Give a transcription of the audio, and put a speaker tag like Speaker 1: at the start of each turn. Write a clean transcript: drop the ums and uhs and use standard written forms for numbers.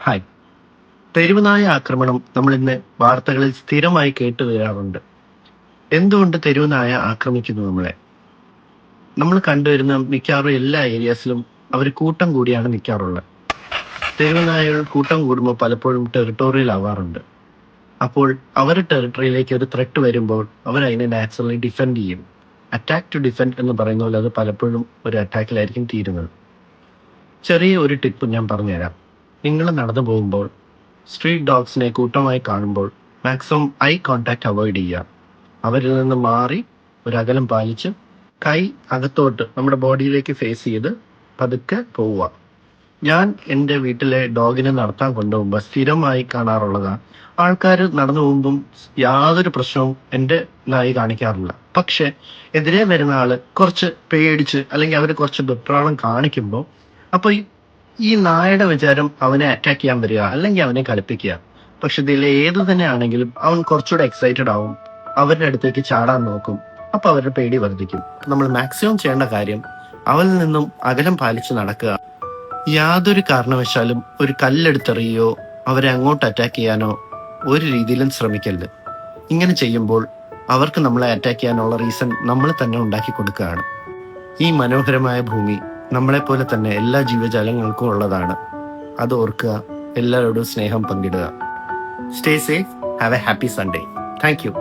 Speaker 1: Hi. തെരുവുനായ ആക്രമണം നമ്മൾ ഇന്ന് വാർത്തകളിൽ സ്ഥിരമായി കേട്ട് വരാറുണ്ട്. എന്തുകൊണ്ട് തെരുവുനായ ആക്രമിക്കുന്നു നമ്മളെ? നമ്മൾ കണ്ടുവരുന്ന മിക്കവാറും എല്ലാ ഏരിയാസിലും അവർ കൂട്ടം കൂടിയാണ് നിൽക്കാറുള്ളത്. തെരുവുനായകൾ കൂട്ടം കൂടുമ്പോൾ പലപ്പോഴും ടെറിട്ടോറിയൽ ആവാറുണ്ട്. അപ്പോൾ അവരുടെ ടെറിട്ടറിയിലേക്ക് ഒരു ത്രെട്ട് വരുമ്പോൾ അവർ അതിനെ നാച്ചുറലി ഡിഫെൻഡ് ചെയ്യും. അറ്റാക്ക് ടു ഡിഫെൻഡ് എന്ന് പറയുന്ന പോലെ അത് പലപ്പോഴും ഒരു അറ്റാക്കിലായിരിക്കും തീരുന്നത്. ചെറിയ ഒരു ടിപ്പ് ഞാൻ പറഞ്ഞുതരാം. നിങ്ങൾ നടന്നു പോകുമ്പോൾ സ്ട്രീറ്റ് ഡോഗ്സിനെ കൂട്ടമായി കാണുമ്പോൾ മാക്സിമം ഐ കോണ്ടാക്ട് അവോയ്ഡ് ചെയ്യുക. അവരിൽ നിന്ന് മാറി ഒരു അകലം പാലിച്ച് കൈ അകത്തോട്ട് നമ്മുടെ ബോഡിയിലേക്ക് ഫേസ് ചെയ്ത് പതുക്കെ പോവുക. ഞാൻ എൻ്റെ വീട്ടിലെ ഡോഗിനെ നടത്താൻ കൊണ്ടുപോകുമ്പോൾ സ്ഥിരമായി കാണാറുള്ളതാണ്, ആൾക്കാർ നടന്നു പോകുമ്പം യാതൊരു പ്രശ്നവും എൻ്റെ നായി കാണിക്കാറില്ല. പക്ഷെ എതിരെ വരുന്ന ആള് കുറച്ച് പേടിച്ച് അല്ലെങ്കിൽ അവർ കുറച്ച് വെപ്രാളം കാണിക്കുമ്പോൾ അപ്പോൾ ഈ നായയുടെ വിചാരം അവനെ അറ്റാക്ക് ചെയ്യാൻ വരിക അല്ലെങ്കിൽ അവനെ കളിപ്പിക്കുക. പക്ഷെ ഇതിൽ ഏത് തന്നെ ആണെങ്കിലും അവൻ കുറച്ചുകൂടെ എക്സൈറ്റഡ് ആവും, അവരുടെ അടുത്തേക്ക് ചാടാൻ നോക്കും. അപ്പൊ അവരുടെ പേടി വർദ്ധിക്കും. നമ്മൾ മാക്സിമം ചെയ്യേണ്ട കാര്യം അവനിൽ നിന്നും അകലം പാലിച്ച് നടക്കുക. യാതൊരു കാരണവശാലും ഒരു കല്ലെടുത്തെറിയോ അവരെ അങ്ങോട്ട് അറ്റാക്ക് ചെയ്യാനോ ഒരു രീതിയിലും ശ്രമിക്കരുത്. ഇങ്ങനെ ചെയ്യുമ്പോൾ അവർക്ക് നമ്മളെ അറ്റാക്ക് ചെയ്യാനുള്ള റീസൺ നമ്മൾ തന്നെ ഉണ്ടാക്കി കൊടുക്കുകയാണ്. ഈ മനോഹരമായ ഭൂമി നമ്മളെപ്പോലെ തന്നെ എല്ലാ ജീവജാലങ്ങൾക്കും ഉള്ളതാണ്. അത് ഓർക്കുക, എല്ലാവരോടും സ്നേഹം പങ്കിടുക. Stay safe, have A happy Sunday. Thank you.